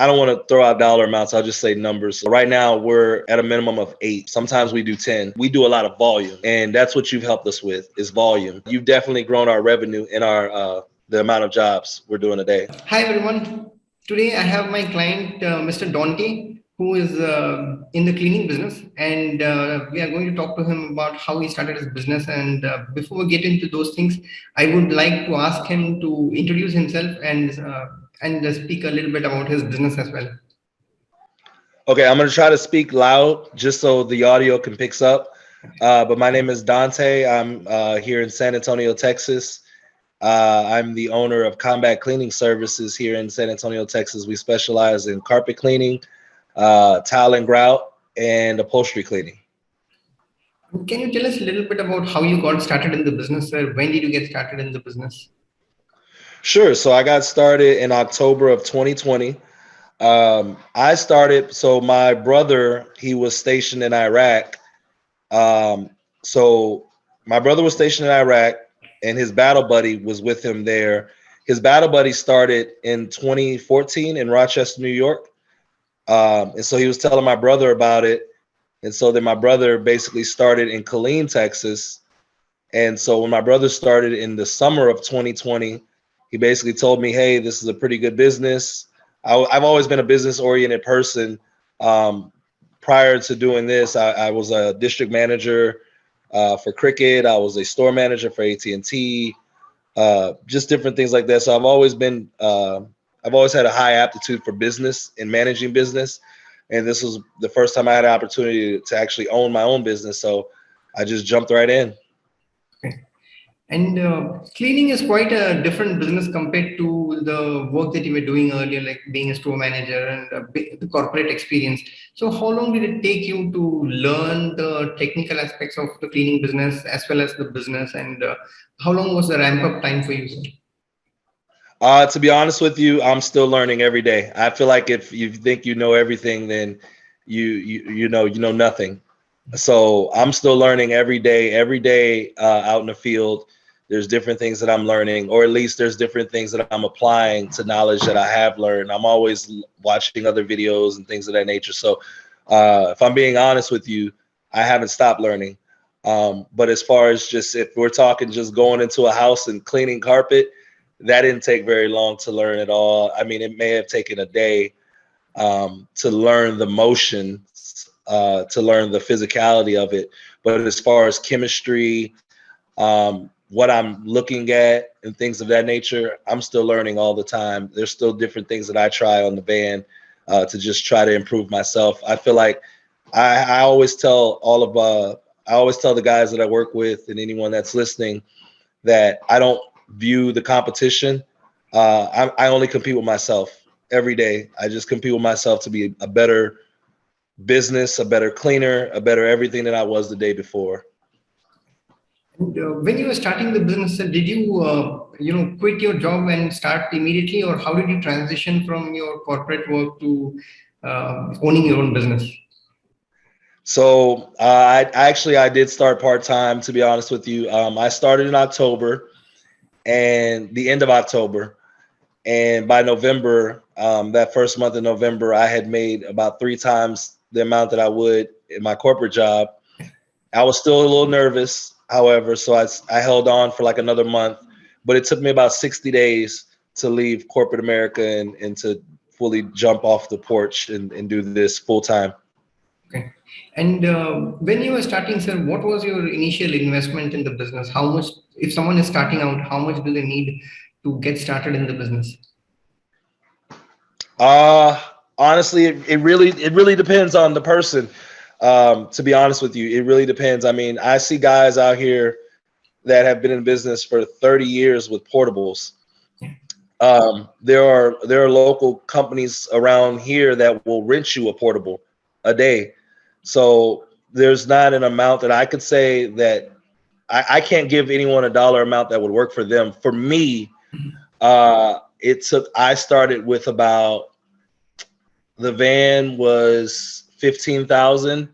I don't want to throw out dollar amounts. I'll just say numbers. So right now, we're at a minimum of 8. Sometimes we do 10. We do a lot of volume, and that's what you've helped us with is volume. You've definitely grown our revenue and our the amount of jobs we're doing a day. Hi everyone. Today I have my client Mr. Dontaye, who is in the cleaning business, and we are going to talk to him about how he started his business. And before we get into those things, I would like to ask him to introduce himself and speak a little bit about his business as well. Okay, I'm going to try to speak loud just so the audio can pick up. But my name is Dontaye. I'm here in San Antonio, Texas. I'm the owner of Combat Cleaning Services here in San Antonio, Texas. We specialize in carpet cleaning, tile and grout, and upholstery cleaning. Can you tell us a little bit about how you got started in the business, sir? When did you get started in the business? Sure. So I got started in October of 2020. So my brother, he was stationed in Iraq. So my brother was stationed in Iraq and his battle buddy was with him there. His battle buddy started in 2014 in Rochester, New York. And so he was telling my brother about it. And so then my brother basically started in Killeen, Texas. And so when my brother started in the summer of 2020, he basically told me, hey, this is a pretty good business. I've always been a business oriented person. Prior to doing this, I was a district manager for Cricket. I was a store manager for AT&T, just different things like that. So I've always had a high aptitude for business and managing business. And this was the first time I had an opportunity to actually own my own business. So I just jumped right in. Okay. And cleaning is quite a different business compared to the work that you were doing earlier, like being a store manager and the corporate experience. So, how long did it take you to learn the technical aspects of the cleaning business as well as the business? And how long was the ramp up time for you, sir? To be honest with you, I'm still learning every day. I feel like if you think you know everything, then you know nothing. So I'm still learning every day. Every day out in the field, there's different things that I'm learning, or at least there's different things that I'm applying to knowledge that I have learned. I'm always watching other videos and things of that nature. So if I'm being honest with you, I haven't stopped learning. But as far as just if we're talking just going into a house and cleaning carpet, that didn't take very long to learn at all. I mean, it may have taken a day to learn the motion, to learn the physicality of it. But as far as chemistry, what I'm looking at and things of that nature, I'm still learning all the time. There's still different things that I try on the van to just try to improve myself. I feel like I always tell I always tell the guys that I work with and anyone that's listening that I don't view the competition. I only compete with myself every day. I just compete with myself to be a better business, a better cleaner, a better everything than I was the day before. And when you were starting the business, sir, did you quit your job and start immediately, or how did you transition from your corporate work to owning your own business? So I did start part time. To be honest with you, I started in October and the end of October, and by November, that first month of November, I had made about 3 times the amount that I would in my corporate job. I was still a little nervous, however, so I held on for like another month, but it took me about 60 days to leave corporate America and to fully jump off the porch and do this full time. Okay. And when you were starting, sir, what was your initial investment in the business? How much, if someone is starting out, how much do they need to get started in the business? Uh Honestly, it really depends on the person. To be honest with you, it really depends. I mean, I see guys out here that have been in business for 30 years with portables. There are local companies around here that will rent you a portable a day. So there's not an amount that I could say that I can't give anyone a dollar amount that would work for them. For me, I started with about, the van was 15,000.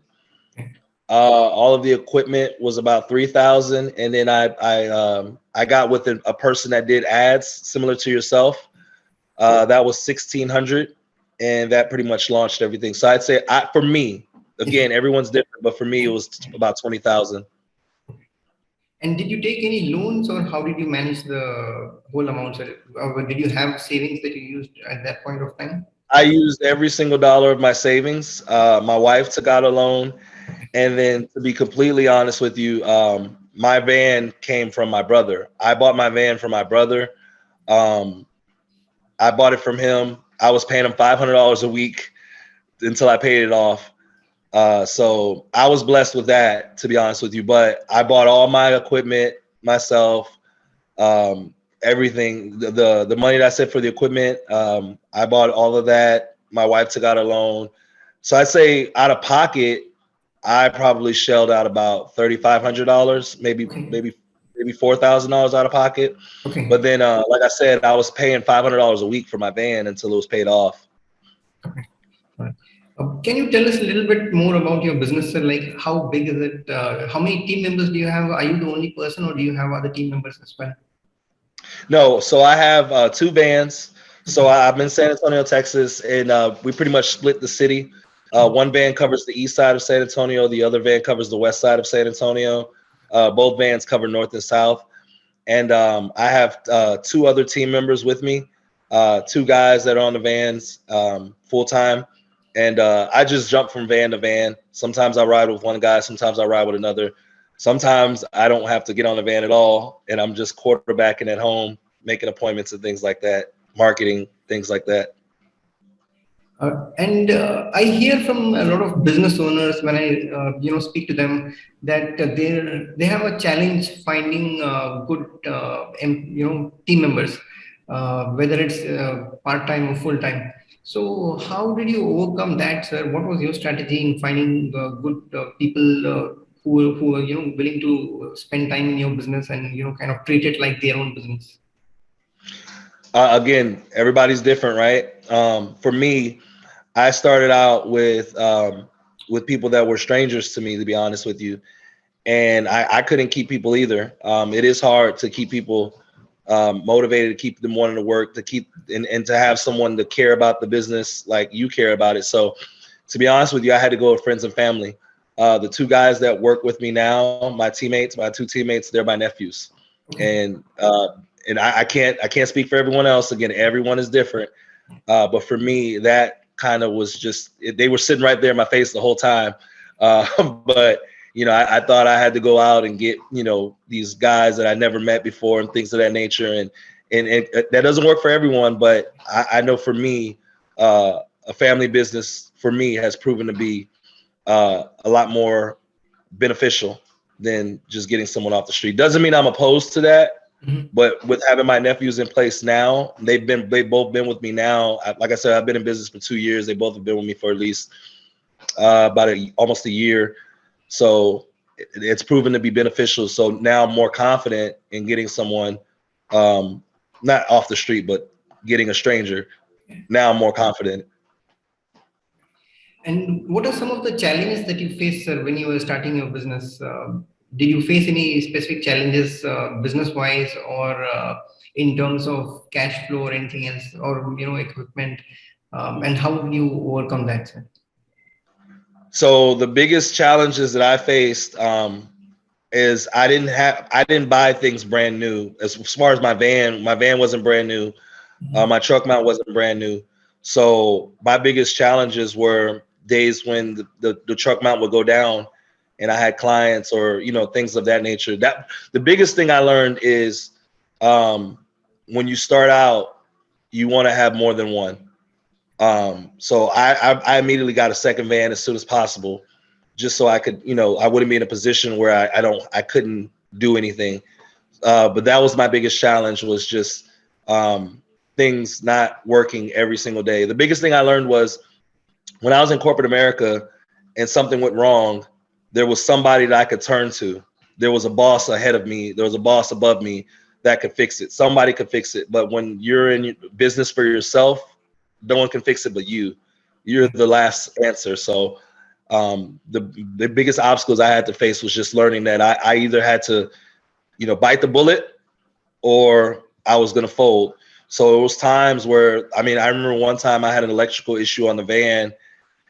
All of the equipment was about 3,000, and then I got with a person that did ads similar to yourself. That was 1,600. and that pretty much launched everything. So I'd say, for me, again, everyone's different, but for me, it was about 20,000. And did you take any loans, or how did you manage the whole amount? Or did you have savings that you used at that point of time? I used every single dollar of my savings. My wife took out a loan. And then to be completely honest with you, my van came from my brother. I bought my van from my brother. Um, I bought it from him. I was paying him $500 a week until I paid it off. So I was blessed with that, to be honest with you. But I bought all my equipment myself. Everything, the money that I set for the equipment, I bought all of that. My wife took out a loan. So I'd say out of pocket, I probably shelled out about $3,500, maybe Okay. maybe $4,000 out of pocket. Okay. But then, like I said, I was paying $500 a week for my van until it was paid off. Okay. Right. Can you tell us a little bit more about your business, sir? Like, how big is it? How many team members do you have? Are you the only person, or do you have other team members as well? No, so I have two vans. So Okay. I'm in San Antonio, Texas, and we pretty much split the city. One van covers the east side of San Antonio. The other van covers the west side of San Antonio. Both vans cover north and south. And I have two other team members with me, two guys that are on the vans full time. And I just jump from van to van. Sometimes I ride with one guy, sometimes I ride with another. Sometimes I don't have to get on the van at all, and I'm just quarterbacking at home, making appointments and things like that, marketing, things like that. And I hear from a lot of business owners when I speak to them that they have a challenge finding good team members, whether it's part time or full time. So how did you overcome that, sir? What was your strategy in finding good people who are willing to spend time in your business and kind of treat it like their own business? Again, everybody's different, right? For me, I started out with people that were strangers to me, to be honest with you, and I couldn't keep people either. It is hard to keep people motivated, to keep them wanting to work, to keep and to have someone to care about the business like you care about it. So, to be honest with you, I had to go with friends and family. The two guys that work with me now, my teammates, my two teammates, they're my nephews, Okay. and I can't speak for everyone else. Again, everyone is different. But for me, that kind of was just they were sitting right there in my face the whole time. But I thought I had to go out and get these guys that I never met before and things of that nature, and that doesn't work for everyone. But I know for me, a family business for me has proven to be a lot more beneficial than just getting someone off the street. Doesn't mean I'm opposed to that. Mhm. But with having my nephews in place now, they both been with me now. Like I said, I've been in business for 2 years. They both have been with me for at least about almost a year. So it's proven to be beneficial. So now I'm more confident in getting someone, not off the street, but getting a stranger. Now I'm more confident. And what are some of the challenges that you faced, sir, when you were starting your business? Did you face any specific challenges, business-wise, or in terms of cash flow or anything else, or equipment? And how did you overcome that, sir? So the biggest challenges that I faced is I didn't buy things brand new. As far as my van wasn't brand new. My truck mount wasn't brand new. So my biggest challenges were days when the truck mount would go down and I had clients or, things of that nature. That the biggest thing I learned is when you start out, you want to have more than one. So I immediately got a second van as soon as possible, just so I could, I wouldn't be in a position where I couldn't do anything. But that was my biggest challenge, was just things not working every single day. The biggest thing I learned was when I was in corporate America and something went wrong, there was somebody that I could turn to. There was a boss ahead of me. There was a boss above me that could fix it. Somebody could fix it. But when you're in business for yourself, no one can fix it but you. You're the last answer. So the biggest obstacles I had to face was just learning that I either had to, bite the bullet or I was going to fold. So it was times where, I mean, I remember one time I had an electrical issue on the van,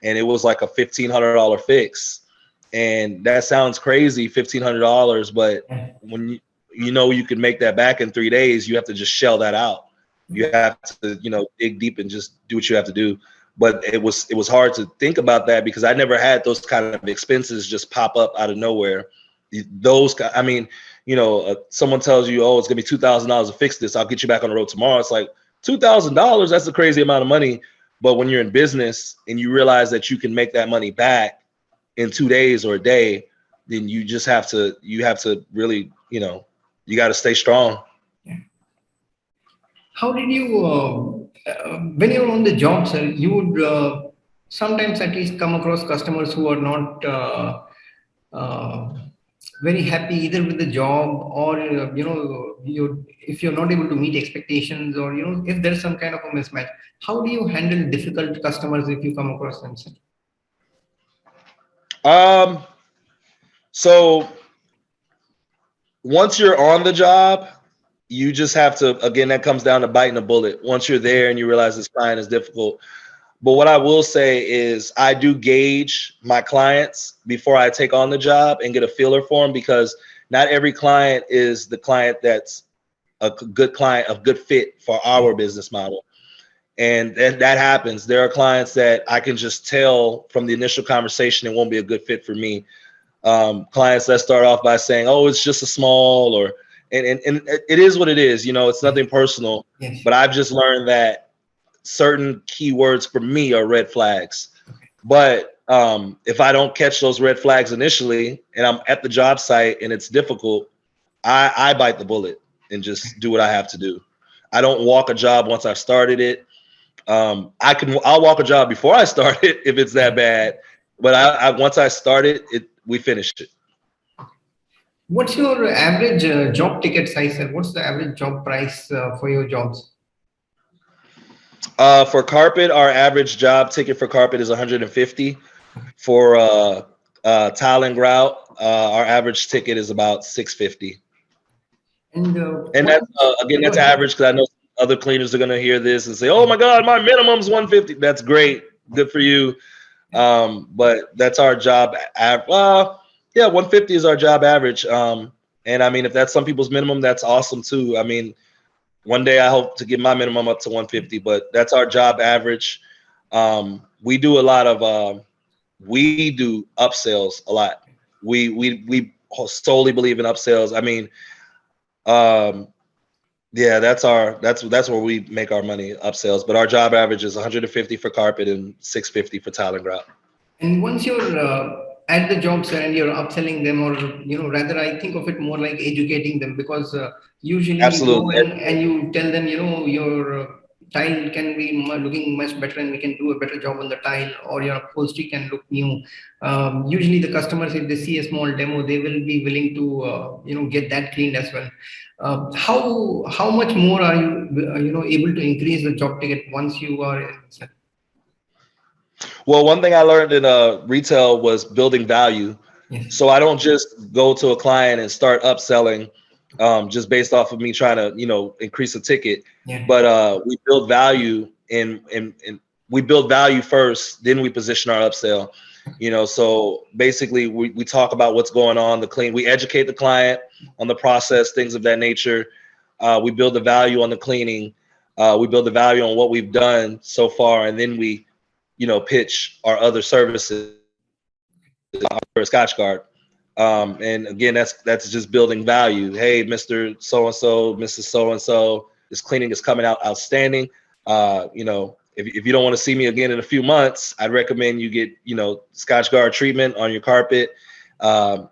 and it was like a $1,500 fix. And that sounds crazy, $1,500, but when you know you can make that back in 3 days, you have to just shell that out. You have to, dig deep and just do what you have to do. But it was hard to think about that because I never had those kind of expenses just pop up out of nowhere. I mean, someone tells you, oh, it's gonna be $2,000 to fix this. I'll get you back on the road tomorrow. It's like $2,000. That's a crazy amount of money. But when you're in business and you realize that you can make that money back in 2 days or a day, then you have to really, you got to stay strong. How did you, when you're on the job, sir, you would sometimes at least come across customers who are not very happy either with the job or, if you're not able to meet expectations or, if there's some kind of a mismatch, how do you handle difficult customers if you come across them, sir? So once you're on the job, you just have to, again, that comes down to biting a bullet. Once you're there and you realize this client is difficult. But what I will say is I do gauge my clients before I take on the job and get a feeler for them, because not every client is the client that's a good client, a good fit for our business model. And that happens. There are clients that I can just tell from the initial conversation it won't be a good fit for me. Clients that start off by saying, oh, it's just a small, or and it is what it is. It's nothing personal. Yes. But I've just learned that certain keywords for me are red flags. But if I don't catch those red flags initially and I'm at the job site and it's difficult, I bite the bullet and just do what I have to do. I don't walk a job once I've started it. I'll walk a job before I start it if it's that bad. But I once I start it, we finish it. What's your average job ticket size, sir? What's the average job price for your jobs? For carpet, our average job ticket for carpet is 150. For tile and grout, our average ticket is about 650. And that's again, that's average, because I know other cleaners are gonna hear this and say, "Oh my God, my minimum's 150." That's great, good for you. But that's our job. Yeah, 150 is our job average. And I mean, if that's some people's minimum, that's awesome too. I mean, one day I hope to get my minimum up to 150, but that's our job average. We do a lot of we do upsells a lot. We solely believe in upsells. I mean, yeah, that's where we make our money, upsells. But our job average is 150 for carpet and 650 for tile and grout. And once you're at the job, sir, and you're upselling them, or rather, I think of it more like educating them, because usually Absolutely. you go and you tell them, your tile can be looking much better, and we can do a better job on the tile, or your upholstery can look new. Usually, the customers, if they see a small demo, they will be willing to get that cleaned as well. How much more are you able to increase the job ticket once you are in, sir? Well, one thing I learned in retail was building value. Yes. So I don't just go to a client and start upselling just based off of me trying to, increase a ticket. Yeah. But we build value and we build value first, then we position our upsell. So basically we talk about what's going on, we educate the client on the process, things of that nature. We build the value on the cleaning. We build the value on what we've done so far, and then we pitch our other services for a Scotch Guard. And again, that's just building value. Hey, Mr. So-and-so, Mrs. So-and-so, this cleaning is coming out outstanding. If you don't want to see me again in a few months, I'd recommend you get, Scotch Guard treatment on your carpet.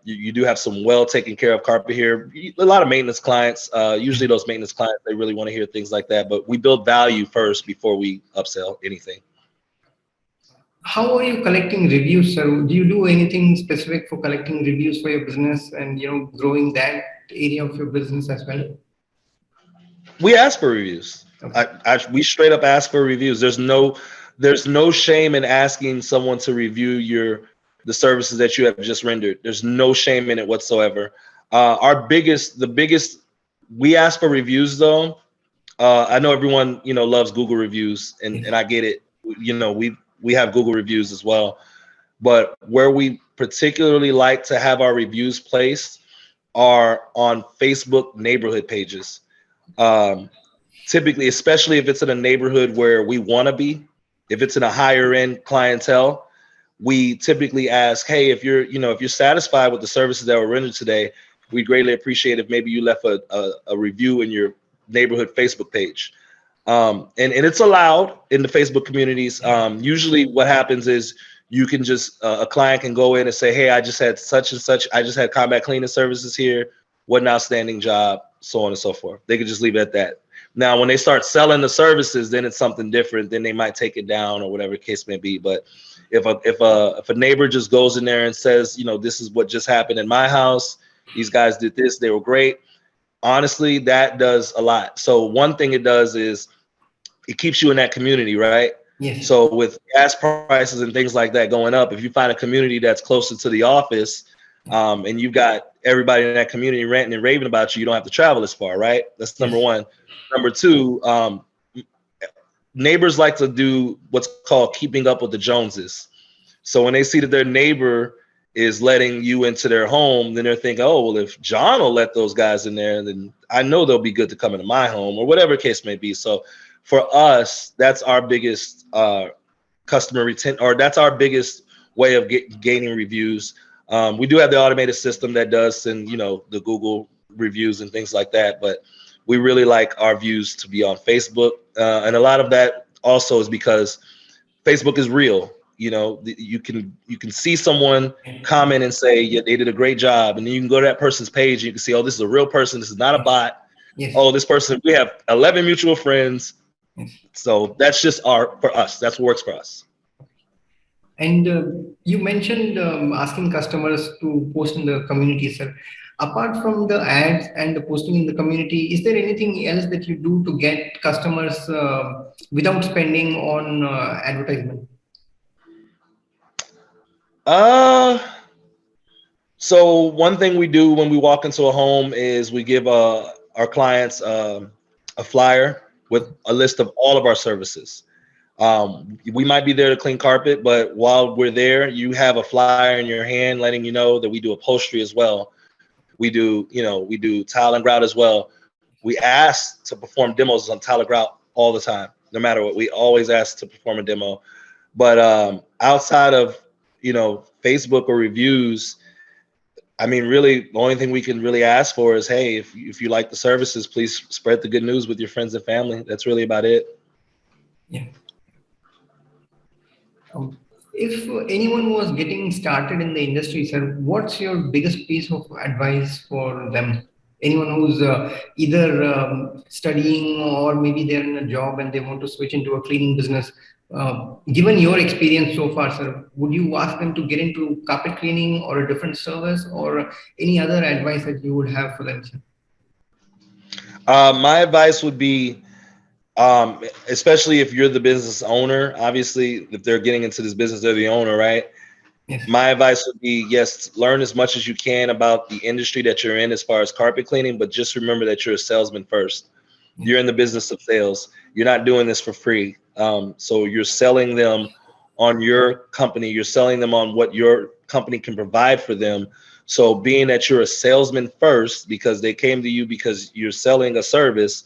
You do have some well taken care of carpet here. A lot of maintenance clients, usually those maintenance clients, they really want to hear things like that. But we build value first before we upsell anything. How are you collecting reviews, sir? Do you do anything specific for collecting reviews for your business and growing that area of your business as well? We ask for reviews. Okay. We straight up ask for reviews. There's no shame in asking someone to review the services that you have just rendered. There's no shame in it whatsoever. We ask for reviews though, I know everyone, loves Google reviews, and I get it. We have Google reviews as well, but where we particularly like to have our reviews placed are on Facebook neighborhood pages. Um, Typically, especially if it's in a neighborhood where we want to be, if it's in a higher end clientele, we typically ask, hey, if you're satisfied with the services that were rendered today, we'd greatly appreciate if maybe you left a review in your neighborhood Facebook page. And it's allowed in the Facebook communities. Usually what happens is you can just, a client can go in and say, hey, I just had such and such, I just had combat cleaning services here. What an outstanding job, so on and so forth. They could just leave it at that. Now, when they start selling the services, then it's something different. Then they might take it down or whatever the case may be. But if a neighbor just goes in there and says, this is what just happened in my house, these guys did this, they were great. Honestly, that does a lot. So one thing it does is it keeps you in that community, right? Yes. So with gas prices and things like that going up, if you find a community that's closer to the office, and you've got everybody in that community ranting and raving about you, you don't have to travel as far, right? That's number one. Number two, neighbors like to do what's called keeping up with the Joneses. So when they see that their neighbor is letting you into their home, then they're thinking, oh, well, if John will let those guys in there, then I know they'll be good to come into my home, or whatever the case may be. So for us, that's our biggest customer retention, or that's our biggest way of gaining reviews. We do have the automated system that does send, the Google reviews and things like that, but we really like our views to be on Facebook. And a lot of that also is because Facebook is real. You can see someone comment and say, yeah, they did a great job. And then you can go to that person's page and you can see, oh, this is a real person. This is not a bot. Yes. Oh, this person, we have 11 mutual friends. Yes. So that's just for us. That's what works for us. And you mentioned asking customers to post in the community, sir. Apart from the ads and the posting in the community, is there anything else that you do to get customers without spending on advertisement? So one thing we do when we walk into a home is we give our clients a flyer with a list of all of our services. We might be there to clean carpet, but while we're there, you have a flyer in your hand letting you know that we do upholstery as well. We do tile and grout as well. We ask to perform demos on tile and grout all the time, no matter what. We always ask to perform a demo. But outside of Facebook or reviews, I mean, really, the only thing we can really ask for is, hey, if you like the services, please spread the good news with your friends and family. That's really about it. Yeah. If anyone was getting started in the industry, sir, what's your biggest piece of advice for them? Anyone who's either studying or maybe they're in a job and they want to switch into a cleaning business. Given your experience so far, sir, would you ask them to get into carpet cleaning or a different service, or any other advice that you would have for them, sir? My advice would be, especially if you're the business owner, obviously, if they're getting into this business, they're the owner, right? Yes. My advice would be, yes, learn as much as you can about the industry that you're in as far as carpet cleaning, but just remember that you're a salesman first. You're in the business of sales. You're not doing this for free. So you're selling them on your company. You're selling them on what your company can provide for them. So being that you're a salesman first, because they came to you because you're selling a service,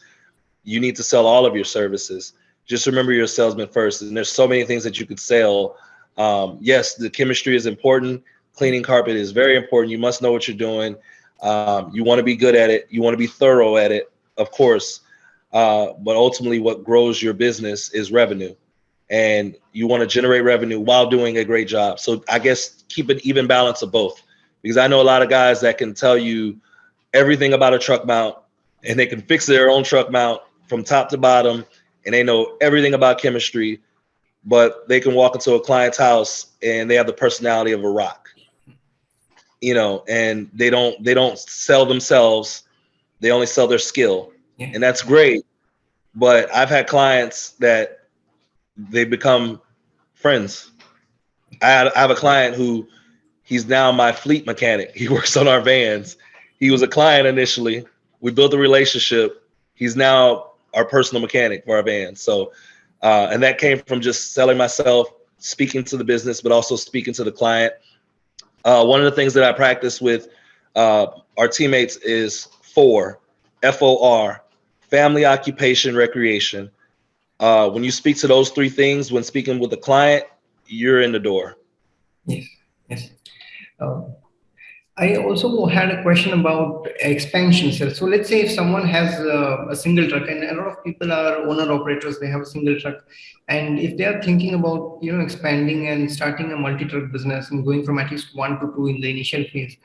you need to sell all of your services. Just remember you're a salesman first. And there's so many things that you could sell. Yes, the chemistry is important. Cleaning carpet is very important. You must know what you're doing. You want to be good at it. You want to be thorough at it, of course. But ultimately what grows your business is revenue. And you want to generate revenue while doing a great job. So I guess keep an even balance of both. Because I know a lot of guys that can tell you everything about a truck mount, and they can fix their own truck mount from top to bottom, and they know everything about chemistry, but they can walk into a client's house and they have the personality of a rock, and they don't sell themselves. They only sell their skill. Yeah. And that's great. But I've had clients that they become friends. I have a client who he's now my fleet mechanic. He works on our vans. He was a client initially. We built a relationship. He's now our personal mechanic for our van. So, and that came from just selling myself, speaking to the business, but also speaking to the client. One of the things that I practice with our teammates is FOR, family, occupation, recreation. When you speak to those three things, when speaking with the client, you're in the door. Yes, yes. Uh, I also had a question about expansion, sir. So let's say if someone has a single truck, and a lot of people are owner operators, they have a single truck, and if they are thinking about expanding and starting a multi-truck business and going from at least one to two in the initial phase,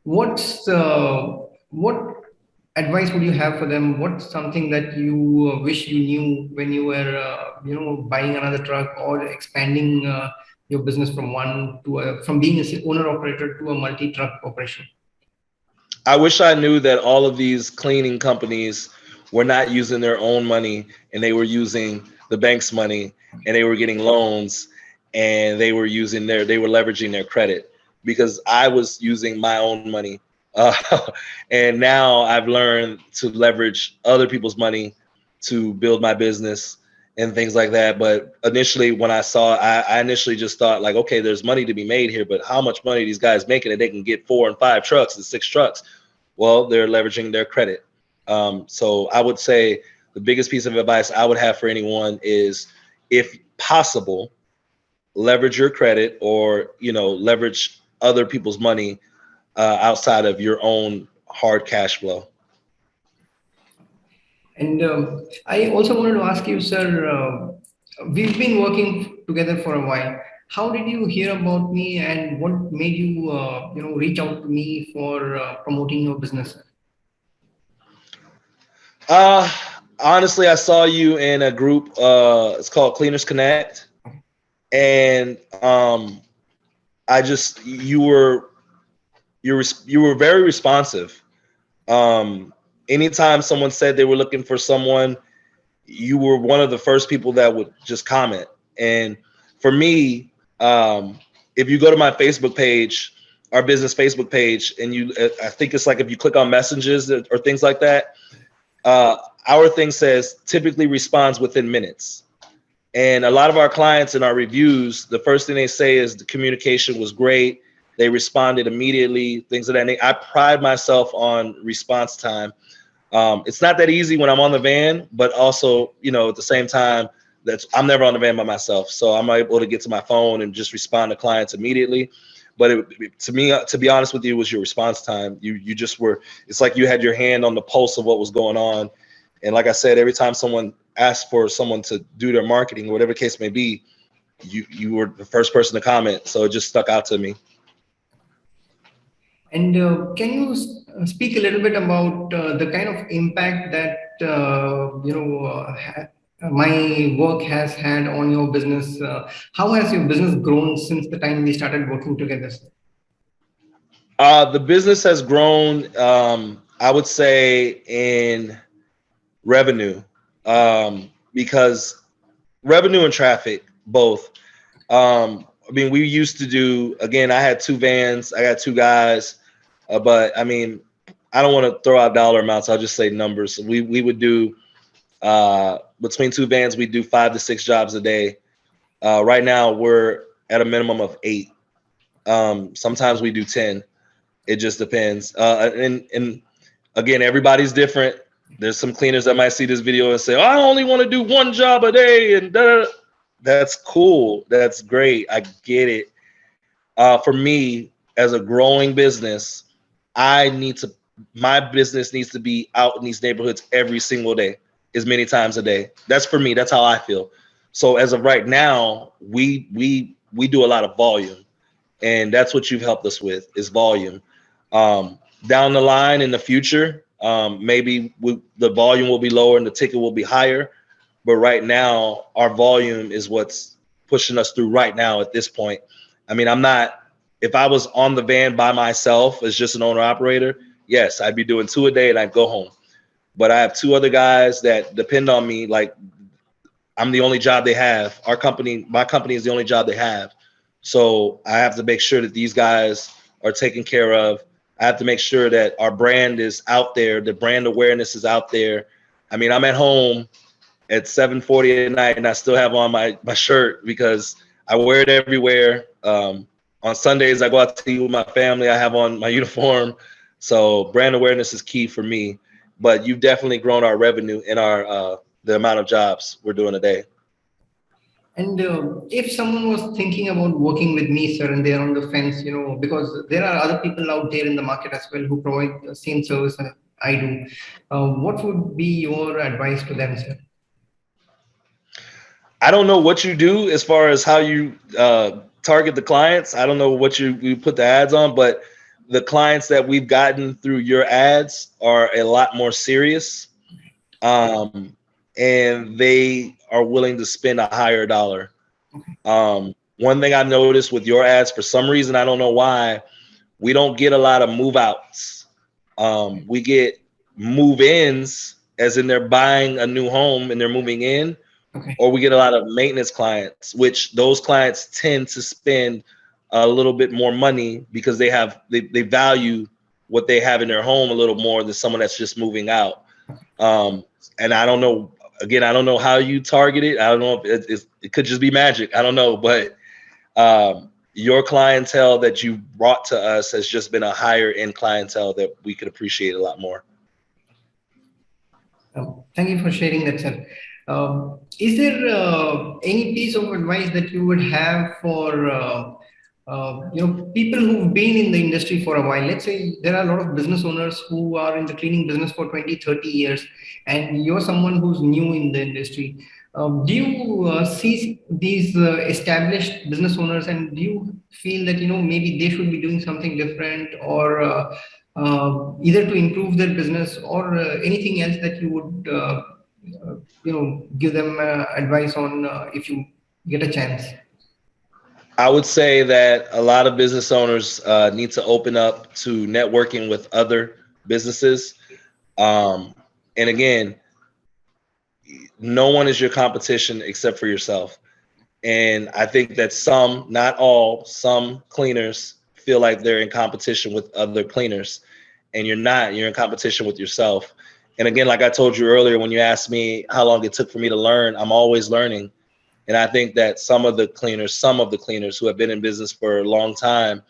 what advice would you have for them? What's something that you wish you knew when you were buying another truck or expanding your business from from being a owner operator to a multi truck operation? I wish I knew that all of these cleaning companies were not using their own money and they were using the bank's money and they were getting loans and they were leveraging their credit, because I was using my own money. Uh, and now I've learned to leverage other people's money to build my business and things like that. But initially, when I initially just thought like, okay, there's money to be made here, but how much money are these guys making that they can get 4 and 5 trucks and 6 trucks? Well, they're leveraging their credit. So I would say the biggest piece of advice I would have for anyone is, if possible, leverage your credit, or leverage other people's money outside of your own hard cash flow. And I also wanted to ask you, sir, we've been working together for a while. How did you hear about me, and what made you, reach out to me for promoting your business? Uh, Honestly, I saw you in a group. It's called Cleaners Connect, and I just you were very responsive. Anytime someone said they were looking for someone, you were one of the first people that would just comment. And for me, if you go to my Facebook page, our business Facebook page, and I think it's like if you click on messages or things like that, our thing says typically responds within minutes. And a lot of our clients in our reviews, the first thing they say is the communication was great. They responded immediately, things of that nature. I pride myself on response time. It's not that easy when I'm on the van, but also, at the same time, I'm never on the van by myself. So I'm able to get to my phone and just respond to clients immediately. But to me, to be honest with you, it was your response time. You just were, it's like you had your hand on the pulse of what was going on. And like I said, every time someone asked for someone to do their marketing, or whatever case may be, you were the first person to comment. So it just stuck out to me. And can you speak a little bit about the kind of impact that my work has had on your business? How has your business grown since the time we started working together? The business has grown, I would say, in revenue, because revenue and traffic both. I mean, we used to do, again, I had 2 vans, I got 2 guys, but I mean, I don't want to throw out dollar amounts. I'll just say numbers. We would do between 2 vans, we do 5 to 6 jobs a day. Right now, we're at a minimum of 8. Sometimes we do 10. It just depends. And again, everybody's different. There's some cleaners that might see this video and say, oh, I only want to do 1 job a day, and that's cool. That's great. I get it. For me, as a growing business, my business needs to be out in these neighborhoods every single day, as many times a day. That's for me. That's how I feel. So as of right now, we do a lot of volume, and that's what you've helped us with, is volume. Down the line in the future, maybe the volume will be lower and the ticket will be higher. But right now, our volume is what's pushing us through right now at this point. I mean, if I was on the van by myself as just an owner operator, yes, I'd be doing 2 a day and I'd go home. But I have 2 other guys that depend on me. Like, I'm the only job they have. My company is the only job they have. So I have to make sure that these guys are taken care of. I have to make sure that our brand is out there, the brand awareness is out there. I mean, I'm at home at 7:40 at night, and I still have on my shirt because I wear it everywhere. On Sundays, I go out to eat with my family. I have on my uniform. So brand awareness is key for me. But you've definitely grown our revenue and our the amount of jobs we're doing a day. And if someone was thinking about working with me, sir, and they're on the fence, because there are other people out there in the market as well who provide the same service I do, what would be your advice to them, sir? I don't know what you do as far as how you target the clients. I don't know what you put the ads on, but the clients that we've gotten through your ads are a lot more serious, and they are willing to spend a higher dollar. One thing I noticed with your ads, for some reason, I don't know why, we don't get a lot of move outs. We get move ins, as in they're buying a new home and they're moving in, Okay. or we get a lot of maintenance clients, which those clients tend to spend a little bit more money because they value what they have in their home a little more than someone that's just moving out. And I don't know, again, I don't know how you target it. I don't know if it could just be magic. I don't know, but your clientele that you brought to us has just been a higher end clientele that we could appreciate a lot more. Thank you for sharing that, sir. Is there any piece of advice that you would have for people who've been in the industry for a while? Let's say there are a lot of business owners who are in the cleaning business for 20, 30 years, and you're someone who's new in the industry. Do you see these established business owners, and do you feel that maybe they should be doing something different, or either to improve their business, or anything else that you would give them advice on if you get a chance? I would say that a lot of business owners need to open up to networking with other businesses. And again, no one is your competition except for yourself. And I think that some, not all, some cleaners feel like they're in competition with other cleaners, and you're not. You're in competition with yourself. And again, like I told you earlier, when you asked me how long it took for me to learn, I'm always learning. And I think that some of the cleaners who have been in business for a long time,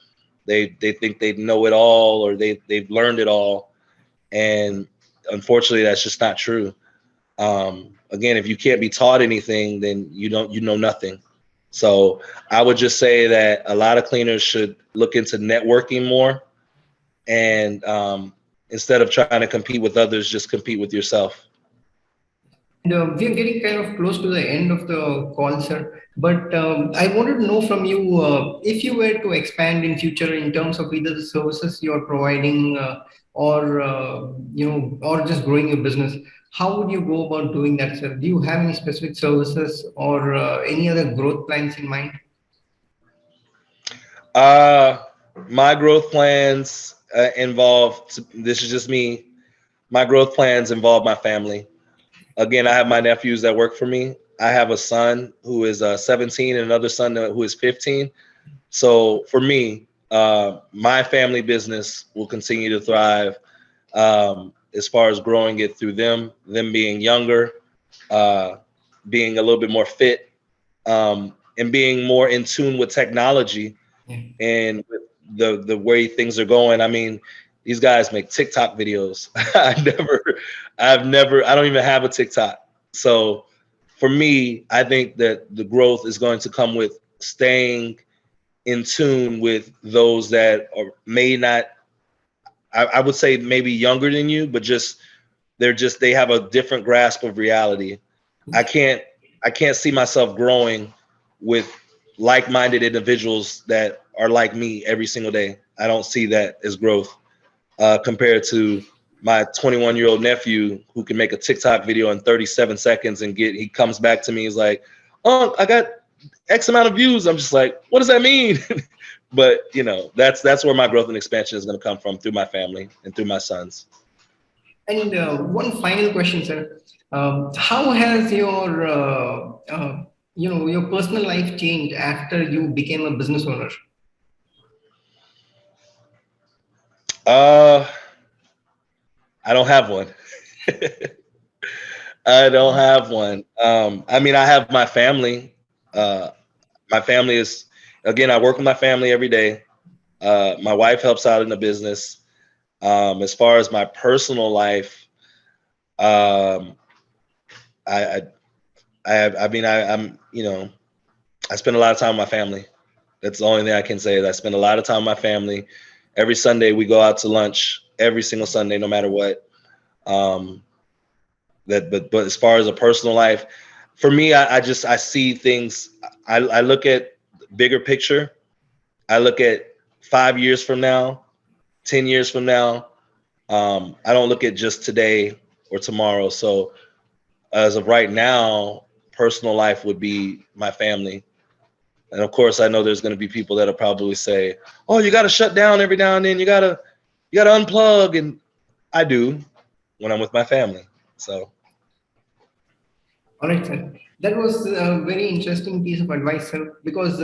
they think they know it all, or they've learned it all. And unfortunately, that's just not true. Again, if you can't be taught anything, then you know nothing. So I would just say that a lot of cleaners should look into networking more, and instead of trying to compete with others, just compete with yourself. And we're getting kind of close to the end of the call, sir. But I wanted to know from you, if you were to expand in future in terms of either the services you're providing, or or just growing your business, how would you go about doing that, sir? Do you have any specific services or any other growth plans in mind? My growth plans involve, this is just me, my growth plans involve my family. Again, I have my nephews that work for me. I have a son who is 17 and another son who is 15. So for me, my family business will continue to thrive, as far as growing it through them being younger, uh, being a little bit more fit, and being more in tune with technology Yeah. and with the way things are going. I mean, these guys make TikTok videos. I don't even have a TikTok. So for me, I think that the growth is going to come with staying in tune with those that are may not, I would say maybe younger than you, but they have a different grasp of reality. I can't see myself growing with like-minded individuals that are like me every single day. I don't see that as growth, compared to my 21-year-old nephew who can make a TikTok video in 37 seconds and he comes back to me, he's like, "Oh, I got X amount of views." I'm just like, what does that mean? But that's where my growth and expansion is going to come from, through my family and through my sons. And one final question, sir. How has your personal life changed after you became a business owner? I don't have one. I don't have one. I mean, I have my family. Uh, my family is, again, I work with my family every day. My wife helps out in the business. As far as my personal life, um, I, I, I mean, I'm, I spend a lot of time with my family. That's the only thing I can say. Is I spend a lot of time with my family. Every Sunday we go out to lunch. Every single Sunday, no matter what. Um, but as far as a personal life, for me, I see things. I look at bigger picture. I look at 5 years from now, 10 years from now. I don't look at just today or tomorrow. So as of right now, personal life would be my family. And of course, I know there's going to be people that'll probably say, "Oh, you got to shut down every now and then. You got to unplug." And I do when I'm with my family. So All right, sir. That was a very interesting piece of advice, sir, because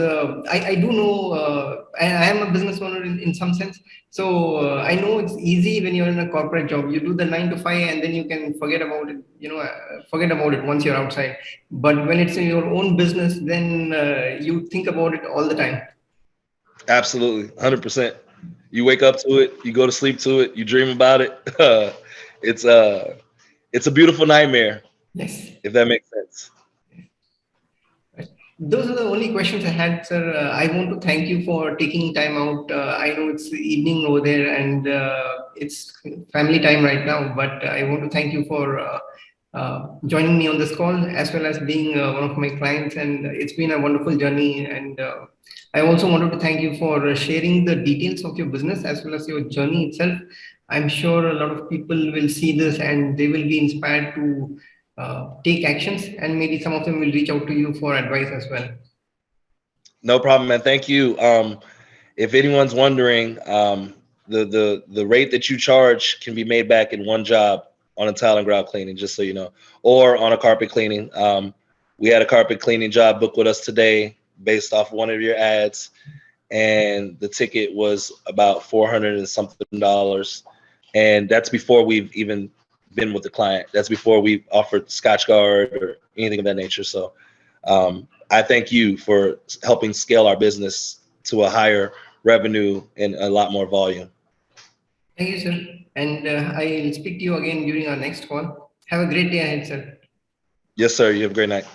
I do know I am a business owner in some sense. So I know it's easy when you're in a corporate job. You do the 9 to 5 and then you can forget about it, forget about it once you're outside. But when it's in your own business, then you think about it all the time. absolutely, 100%. You wake up to it, you go to sleep to it, you dream about it. It's it's a beautiful nightmare, Yes. if that makes sense. Right. Those are the only questions I had, sir. I want to thank you for taking time out. I know it's evening over there and it's family time right now, but I want to thank you for joining me on this call as well as being one of my clients. And it's been a wonderful journey. And I also wanted to thank you for sharing the details of your business as well as your journey itself. I'm sure a lot of people will see this and they will be inspired to take actions, and maybe some of them will reach out to you for advice as well. No problem, man. Thank you. If anyone's wondering, the rate that you charge can be made back in one job on a tile and grout cleaning, just so you know, or on a carpet cleaning. We had a carpet cleaning job booked with us today based off one of your ads, and the ticket was about 400 and something dollars, and that's before we've even been with the client. That's before we've offered Scotch Guard or anything of that nature. So I thank you for helping scale our business to a higher revenue and a lot more volume. Thank you, sir. And I'll speak to you again during our next call. Have a great day ahead, sir. Yes, sir. You have a great night.